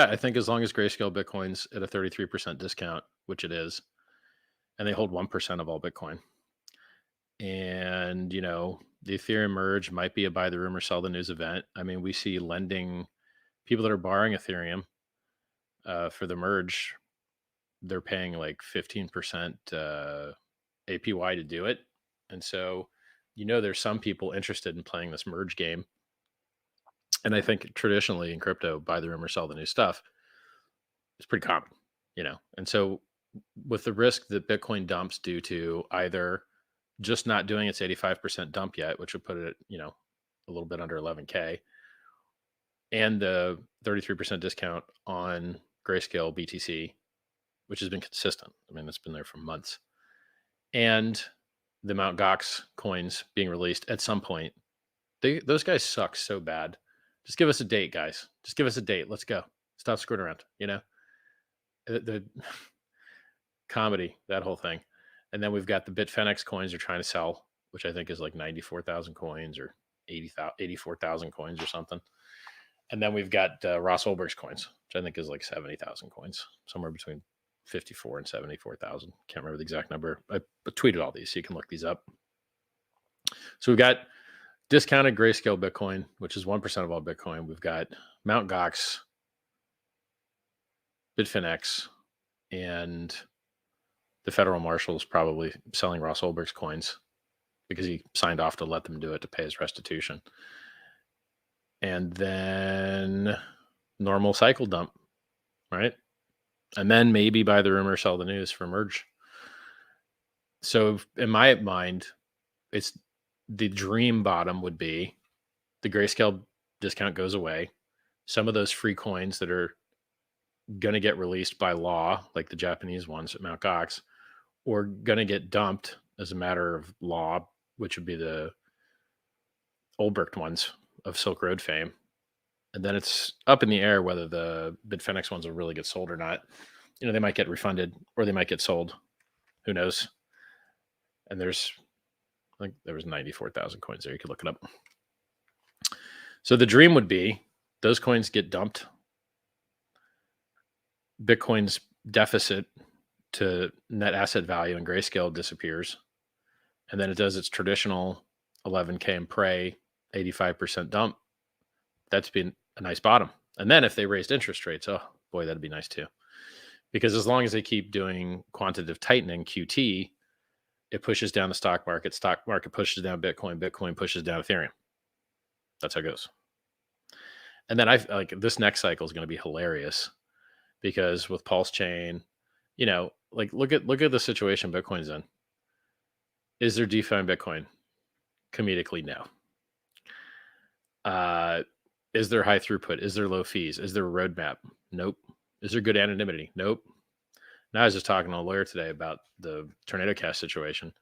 I think as long as Grayscale Bitcoin's at a 33% discount, which it is, and they hold 1% of all Bitcoin. And, the Ethereum merge might be a buy the rumor, sell the news event. I mean, we see lending people that are borrowing Ethereum for the merge, they're paying like 15% APY to do it. And so, there's some people interested in playing this merge game. And I think traditionally in crypto, buy the rumor, sell the new stuff is pretty common, And so, with the risk that Bitcoin dumps due to either just not doing its 85% dump yet, which would put it at, a little bit under 11K, and the 33% discount on Grayscale BTC, which has been consistent. I mean, it's been there for months. And the Mt. Gox coins being released at some point. Those guys suck so bad. Just give us a date, guys. Just give us a date. Let's go. Stop screwing around, The comedy, that whole thing. And then we've got the Bitfinex coins they're trying to sell, which I think is like 94,000 coins or 84,000 coins or something. And then we've got Ross Ulbricht's coins, which I think is like 70,000 coins, somewhere between 54 and 74,000. Can't remember the exact number. I tweeted all these, so you can look these up. So we've got discounted Grayscale Bitcoin, which is 1% of all Bitcoin. We've got Mt. Gox, Bitfinex, and the federal marshal's probably selling Ross Ulbricht's coins because he signed off to let them do it to pay his restitution. And then normal cycle dump, right? And then maybe buy the rumor, sell the news for merge. So in my mind, it's the dream bottom would be the Grayscale discount goes away. Some of those free coins that are going to get released by law, like the Japanese ones at Mt. Gox, or going to get dumped as a matter of law, which would be the Ulbricht ones of Silk Road fame. And then it's up in the air whether the Bitfinex ones will really get sold or not. They might get refunded or they might get sold. Who knows? And I think there was 94,000 coins there. You could look it up. So the dream would be those coins get dumped. Bitcoin's deficit to net asset value in Grayscale disappears. And then it does its traditional 11K and pray 85% dump. That's been a nice bottom. And then if they raised interest rates, oh boy, that'd be nice too. Because as long as they keep doing quantitative tightening, QT, it pushes down the stock market pushes down Bitcoin pushes down Ethereum. That's how it goes. And then this next cycle is going to be hilarious because with Pulsechain, look at the situation Bitcoin's in. Is there DeFi in Bitcoin? Comedically, no. Is there high throughput? Is there low fees? Is there a roadmap? Nope. Is there good anonymity? Nope. Now I was just talking to a lawyer today about the Tornado Cash situation.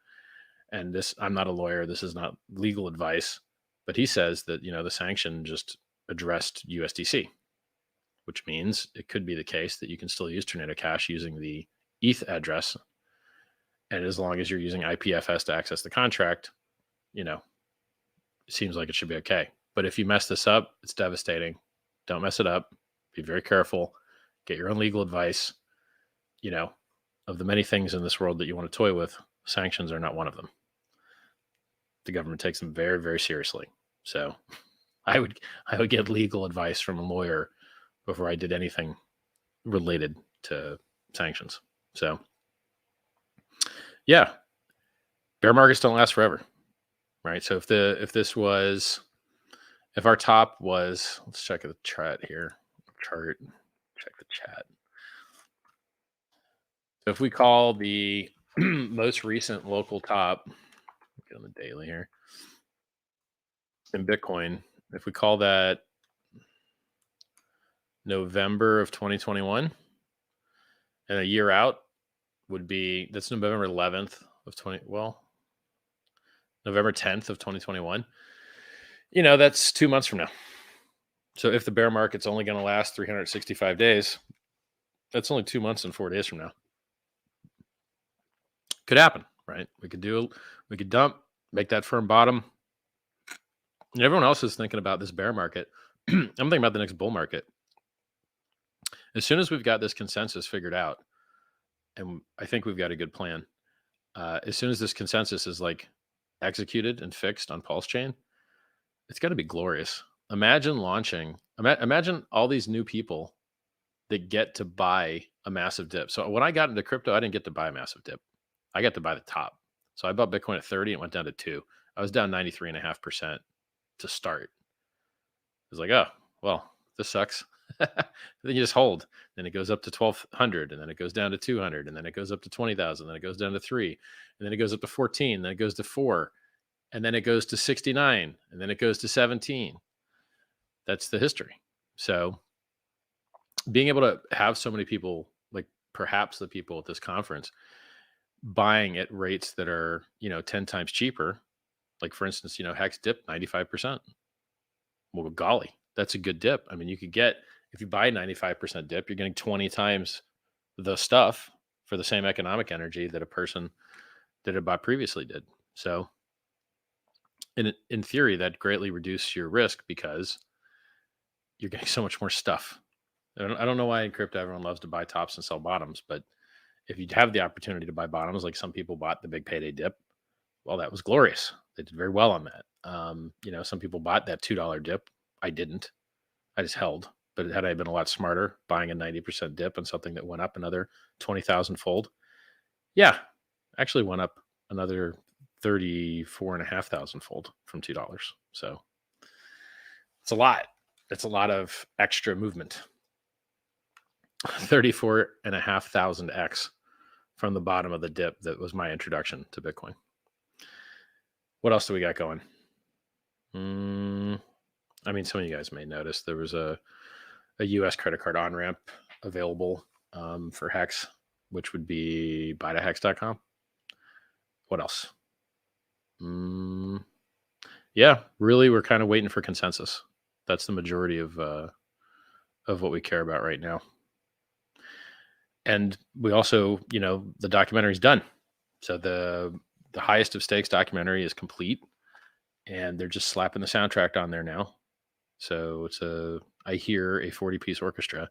And I'm not a lawyer. This is not legal advice. But he says that, the sanction just addressed USDC, which means it could be the case that you can still use Tornado Cash using the ETH address. And as long as you're using IPFS to access the contract, it seems like it should be okay. But if you mess this up, it's devastating. Don't mess it up. Be very careful. Get your own legal advice. Of the many things in this world that you want to toy with, sanctions are not one of them. The government takes them very, very seriously. So I would get legal advice from a lawyer before I did anything related to sanctions. So yeah, bear markets don't last forever, right? So if our top was, let's check the chart here. Check the chat. So if we call the most recent local top, get on the daily here, in Bitcoin, if we call that November of 2021, and a year out would be, that's November 11th of November 10th of 2021. That's 2 months from now. So if the bear market's only going to last 365 days, that's only 2 months and 4 days from now. Could happen, right? We could dump, make that firm bottom. And everyone else is thinking about this bear market. I'm thinking about the next bull market. As soon as we've got this consensus figured out, and I think we've got a good plan, as soon as this consensus is like executed and fixed on Pulsechain, it's going to be glorious. Imagine imagine all these new people that get to buy a massive dip. So when I got into crypto, I didn't get to buy a massive dip. I got to buy the top. So I bought Bitcoin at 30 and it went down to 2. I was down 93.5% to start. It was like, oh, well, this sucks. Then you just hold. Then it goes up to 1,200, and then it goes down to 200, and then it goes up to 20,000, then it goes down to 3, and then it goes up to 14, then it goes to 4, and then it goes to 69, and then it goes to 17. That's the history. So being able to have so many people, like perhaps the people at this conference, buying at rates that are, 10 times cheaper, like for instance, Hex dipped 95%. Well, golly, that's a good dip. I mean, you could get, if you buy 95% dip, you're getting 20 times the stuff for the same economic energy that a person that had bought previously did. So in theory, that greatly reduces your risk because you're getting so much more stuff. I don't know why in crypto everyone loves to buy tops and sell bottoms, but if you have the opportunity to buy bottoms, like some people bought the big payday dip, well, that was glorious. They did very well on that. Some people bought that $2 dip. I didn't. I just held. But had I been a lot smarter, buying a 90% dip on something that went up another 20,000 fold, yeah, actually went up another 34,500 fold from $2. So it's a lot. It's a lot of extra movement. 34,500x from the bottom of the dip. That was my introduction to Bitcoin. What else do we got going? I mean, some of you guys may notice there was a US credit card on-ramp available for Hex, which would be buytohex.com. What else? Yeah, really, we're kind of waiting for consensus. That's the majority of what we care about right now. And we also, the documentary's done. So the highest of stakes documentary is complete, and they're just slapping the soundtrack on there now. So it's I hear a 40-piece orchestra. I'm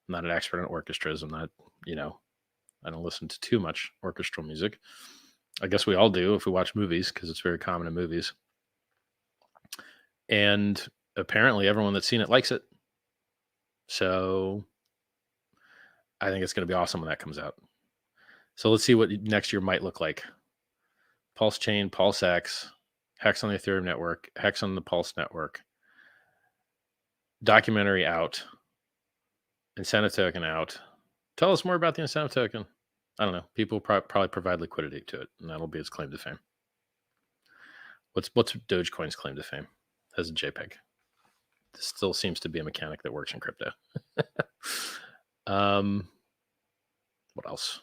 not an expert in orchestras. I'm not, I don't listen to too much orchestral music. I guess we all do if we watch movies, because it's very common in movies. And apparently everyone that's seen it likes it. So I think it's going to be awesome when that comes out. So let's see what next year might look like. Pulsechain, PulseX, Hex on the Ethereum network, Hex on the Pulse network, documentary out, incentive token out. Tell us more about the incentive token. I don't know. People probably provide liquidity to it, and that'll be its claim to fame. What's Dogecoin's claim to fame? As a JPEG. This still seems to be a mechanic that works in crypto. What else?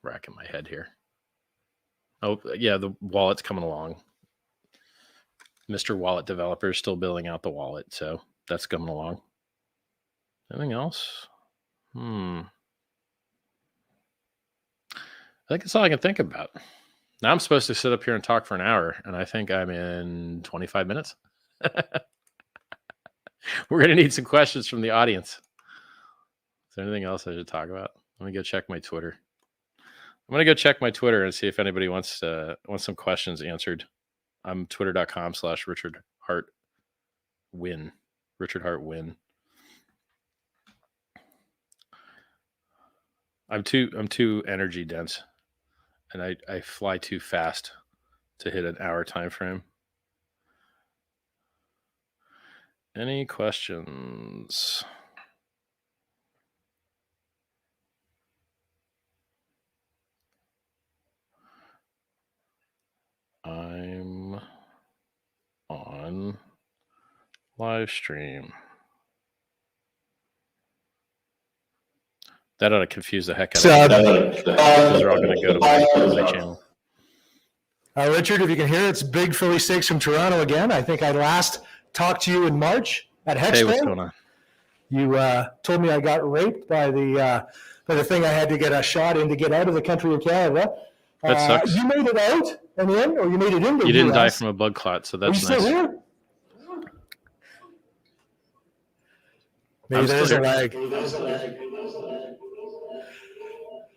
Racking my head here. Oh, yeah, the wallet's coming along. Mr. Wallet developer is still building out the wallet, so that's coming along. Anything else? I think that's all I can think about. Now I'm supposed to sit up here and talk for an hour, and I think I'm in 25 minutes. We're going to need some questions from the audience. Is there anything else I should talk about? Let me go check my Twitter. I'm going to go check my Twitter and see if anybody wants some questions answered. I'm twitter.com/Richard Hart Win. Richard Hart Win. I'm too energy dense, and I fly too fast to hit an hour time frame. Any questions? I'm on live stream. That ought to confuse the heck out of me. Because they're all going to go to my channel. Richard, if you can hear, it's Big Philly Stakes from Toronto again. I think I last talked to you in March at Hex. Hey, what's going on? You told me I got raped by the thing I had to get a shot in to get out of the country of Canada. That sucks. You made it out and in, or you made it into the You didn't US. die from a blood clot, so that's nice. Are you still here? Maybe I'm there still is a here. lag.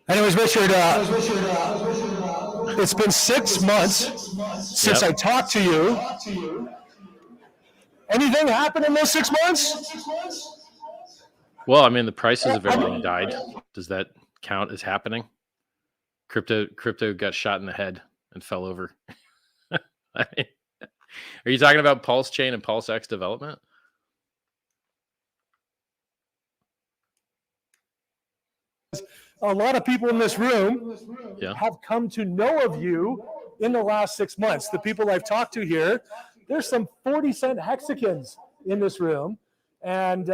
Anyways, Richard, it's been 6 months since Yep. I talked to you. Anything happened in those 6 months? Well, I mean, the prices of everything I, died. Does that count as happening? Crypto got shot in the head and fell over. I mean, are you talking about Pulsechain and PulseX development? a lot of people in this room Yeah. have come to know of you in the last 6 months. The people I've talked to here, there's some 40-cent hexagons in this room. And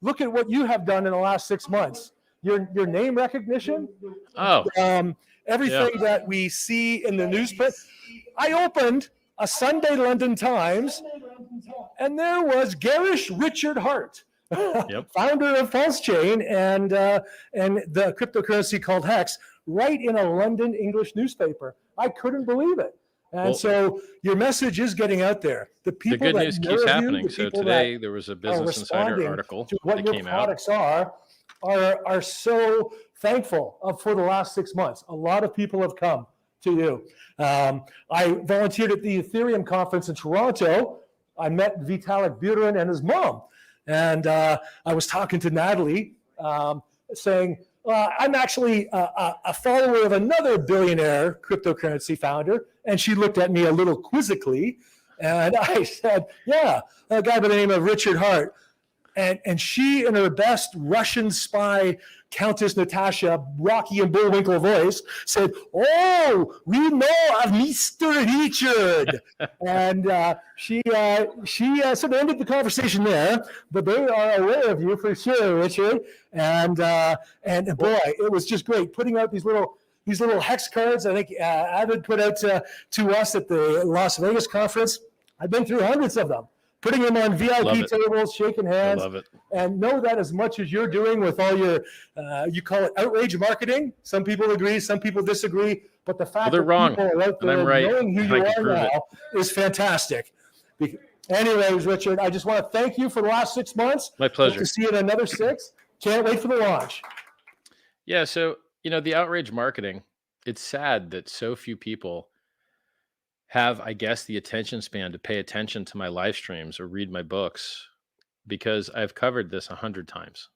look at what you have done in the last 6 months. Your name recognition, Oh, yeah. everything that we see in the newspaper. I opened a Sunday London Times, and there was Garish Richard Hart, Yep. founder of Pulsechain and the cryptocurrency called Hex, right in a London English newspaper. I couldn't believe it. And Well, so your message is getting out there. The the people good that news know keeps of you, happening. the So people that today there was a are Business Insider responding article to what that your came out. products are so thankful for the last 6 months. A lot of people have come to you. I volunteered at the Ethereum conference in Toronto. I met Vitalik Buterin and his mom. And I was talking to Natalie, saying, I'm actually a follower of another billionaire cryptocurrency founder. And she looked at me a little quizzically. And I said, yeah, a guy by the name of Richard Hart. And she, in her best Russian spy Countess Natasha Rocky and Bullwinkle voice, said, "Oh, we know of Mr. Richard." And she sort of ended the conversation there, but they are aware of you for sure, Richard. And boy, it was just great putting out these little hex cards. I think Avid put out to us at the Las Vegas conference. I've been through hundreds of them, putting them on VIP tables, shaking I hands, love it. and know that as much as you're doing with all your, you call it outrage marketing. Some people agree, some people disagree, but the fact they're that wrong, people are out and I'm there right, knowing who and you I can are prove now it. is fantastic. Anyways, Richard, I just want to thank you for the last 6 months. My Hope pleasure. to see you in another 6. Can't wait for the launch. Yeah. So, the outrage marketing, it's sad that so few people have, I guess, the attention span to pay attention to my live streams or read my books because I've covered this 100 times.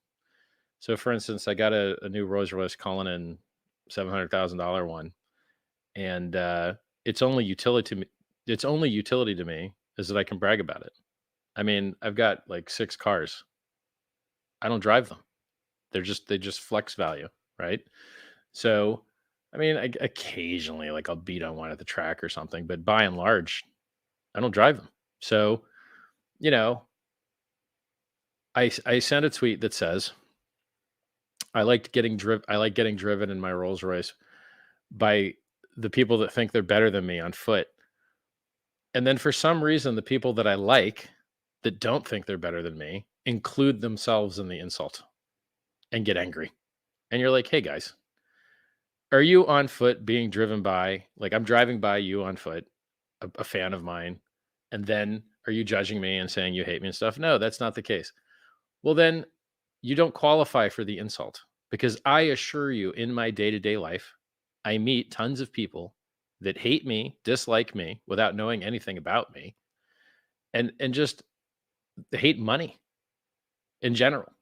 So, for instance, I got a new Rolls Royce Cullinan $700,000 one, and it's only utility to me. Its only utility to me is that I can brag about it. I mean, I've got like 6 cars. I don't drive them. They just flex value, right? So, I mean, occasionally, like I'll beat on one at the track or something, but by and large, I don't drive them. So, you know, I sent a tweet that says, I like getting driven in my Rolls Royce by the people that think they're better than me on foot. And then for some reason, the people that I like that don't think they're better than me include themselves in the insult and get angry. And you're like, hey guys, are you on foot being driven by, like I'm driving by you on foot, a fan of mine, and then are you judging me and saying you hate me and stuff? No, that's not the case. Well, then you don't qualify for the insult because I assure you in my day to day life, I meet tons of people that hate me, dislike me without knowing anything about me, and just hate money in general.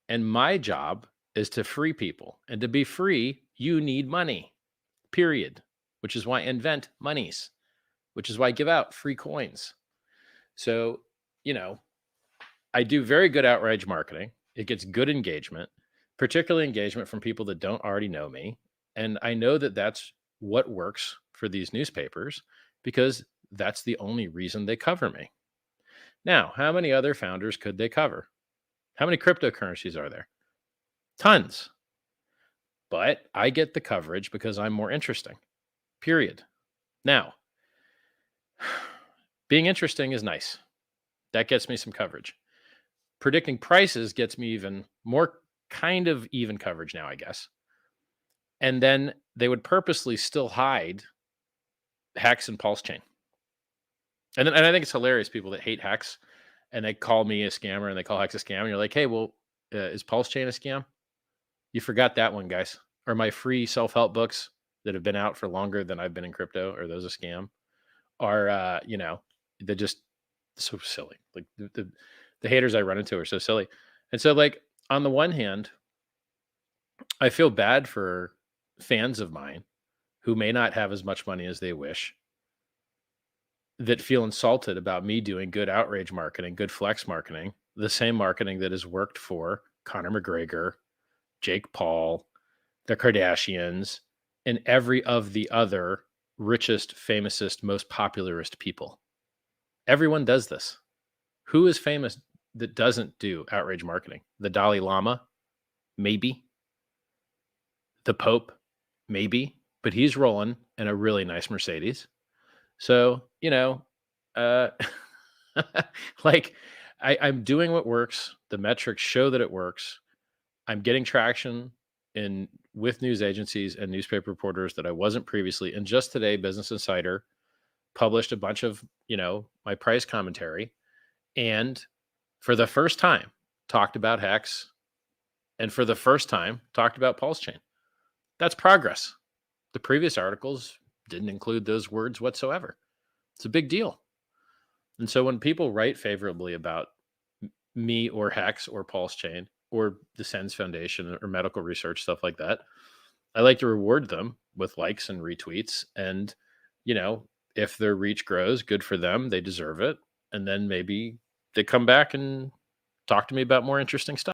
And my job is to free people. And to be free, you need money, period. Which is why I invent monies, which is why I give out free coins. So, you know, I do very good outrage marketing. It gets good engagement, particularly engagement from people that don't already know me. And I know that that's what works for these newspapers because that's the only reason they cover me. Now, how many other founders could they cover? How many cryptocurrencies are there? Tons. But I get the coverage because I'm more interesting, period. Now, being interesting is nice. That gets me some coverage. Predicting prices gets me even more kind of even coverage now, I guess. And then they would purposely still hide Hex and Pulsechain. And I think it's hilarious people that hate Hex and they call me a scammer and they call Hex a scam. And you're like, hey, well, Is Pulsechain a scam? You forgot that one, guys. Are my free self-help books that have been out for longer than I've been in crypto, are those a scam? Are, they're just so silly. Like the haters I run into are so silly. And so like on the one hand, I feel bad for fans of mine who may not have as much money as they wish, that feel insulted about me doing good outrage marketing, good flex marketing, the same marketing that has worked for Conor McGregor, Jake Paul, the Kardashians, and every of the other richest, famousest, most popularist people. Everyone does this. Who is famous that doesn't do outrage marketing? The Dalai Lama? Maybe. The Pope? Maybe. But he's rolling in a really nice Mercedes. So, uh, like I'm doing what works. The metrics show that it works. I'm getting traction in with news agencies and newspaper reporters that I wasn't previously. And just today, Business Insider published a bunch of, my price commentary, and for the first time talked about Hex, and for the first time talked about Pulsechain. That's progress. The previous articles didn't include those words whatsoever. It's a big deal. And so when people write favorably about me or Hex or Pulsechain or the SENS Foundation or medical research, stuff like that, I like to reward them with likes and retweets. And, if their reach grows, good for them. They deserve it. And then maybe they come back and talk to me about more interesting stuff.